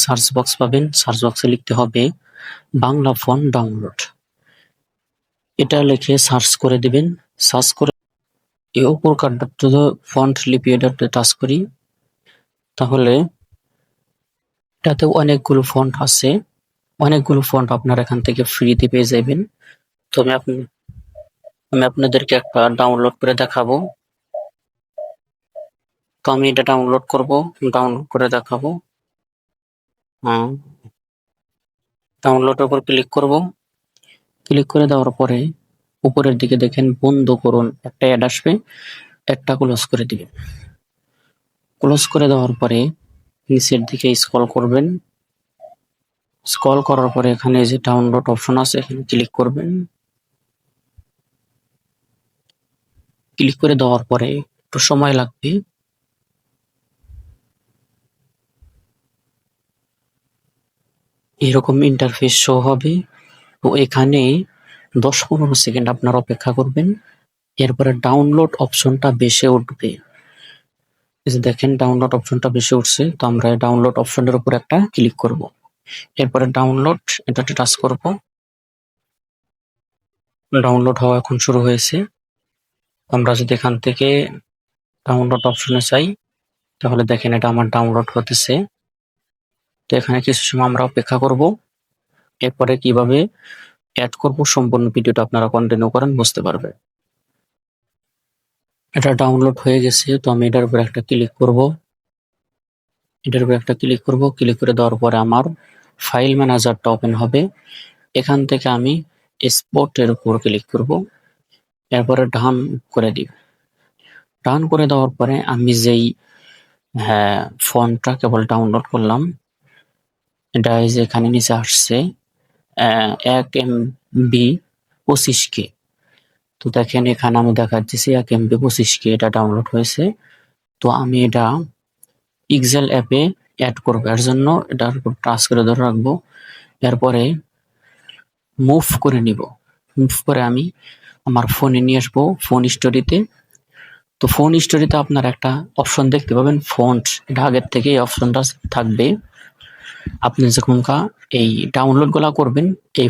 Search box পাবেন, search বক্সে লিখতে হবে বাংলা ফন্ট ডাউনলোড। এটা লিখে সার্চ করে দিবেন। সার্চ করে এই উপর কার্ডটা ফন্ট লিপি এটাতে টাচ করি, তাহলে এটাতে অনেকগুলো ফন্ট আছে। অনেকগুলো ফন্ট আপনারা এখান থেকে ফ্রিতে পেয়ে যাবেন। তো আমি আপনাদেরকে একটা ডাউনলোড করে দেখাবো। তো আমি এটা ডাউনলোড করব, ডাউনলোড করে দেখাবো। ডাউনলোডের উপর ক্লিক করব। ক্লিক করে দেওয়ার পরে উপরের দিকে দেখেন বন্ধ করুন একটা অ্যাড আসবে, একটা ক্লোজ করে দিবেন। ক্লোজ করে দেওয়ার পরে নিচের দিকে স্ক্রল করবেন। স্ক্রল করার পরে এখানে যে ডাউনলোড অপশন আছে এখানে ক্লিক করবেন। ক্লিক করে দেওয়ার পরে একটু সময় লাগবে। এরকম ইন্টারফেস শো হবে। তো এখানে 10-15 সেকেন্ড আপনারা অপেক্ষা করবেন। এরপরে ডাউনলোড অপশনটা বেশি উঠবে। এই যে দেখেন ডাউনলোড অপশনটা বেশি উঠছে, তো আমরা ডাউনলোড অপশনের উপর একটা ক্লিক করব। এরপরে ডাউনলোড এটাতে টাচ করব। ডাউনলোড হওয়া এখন শুরু হয়েছে। আমরা যদি এখান থেকে ডাউনলোড অপশনে চাই, তাহলে দেখেন এটা আমার ডাউনলোড হতেছে। তো এখানে কিছু সময় আমরা অপেক্ষা করব। এরপরে কিভাবে অ্যাড করব সম্পূর্ণ ভিডিওটা আপনারা কন্টিনিউ করেন, বুঝতে পারবে। এটা ডাউনলোড হয়ে গেছে, তো আমি এটার উপর একটা ক্লিক করব। এটার উপর একটা ক্লিক করব। ক্লিক করে দেওয়ার পরে আমার ফাইল ম্যানেজারটা ওপেন হবে। এখান থেকে আমি এক্সপোর্টের উপর ক্লিক করব। এরপরে ডান করে দিব। ডান করে দেওয়ার পরে আমি যেই ফন্টটা কেবল ডাউনলোড করলাম, এটা এই যে এখানে নিচে আসছে 1 MB 25K। তো দেখেন এখানে আমি দেখাচ্ছি 1 MB 25K এটা ডাউনলোড হয়েছে। তো আমি এটা এক্সেল অ্যাপে অ্যাড করবো, এর জন্য এটার উপর টাচ করে ধরে রাখবো। এরপরে মুভ করে নিব। মুভ করে আমি আমার ফোনে নিয়ে আসবো, ফোন স্টোরিতে। তো ফোন স্টোরিতে আপনার একটা অপশন দেখতে পাবেন ফন্ট, এটা আগের থেকে এই অপশনটা থাকবে। আপনি যখন এই ডাউনলোড গুলা করবেন এই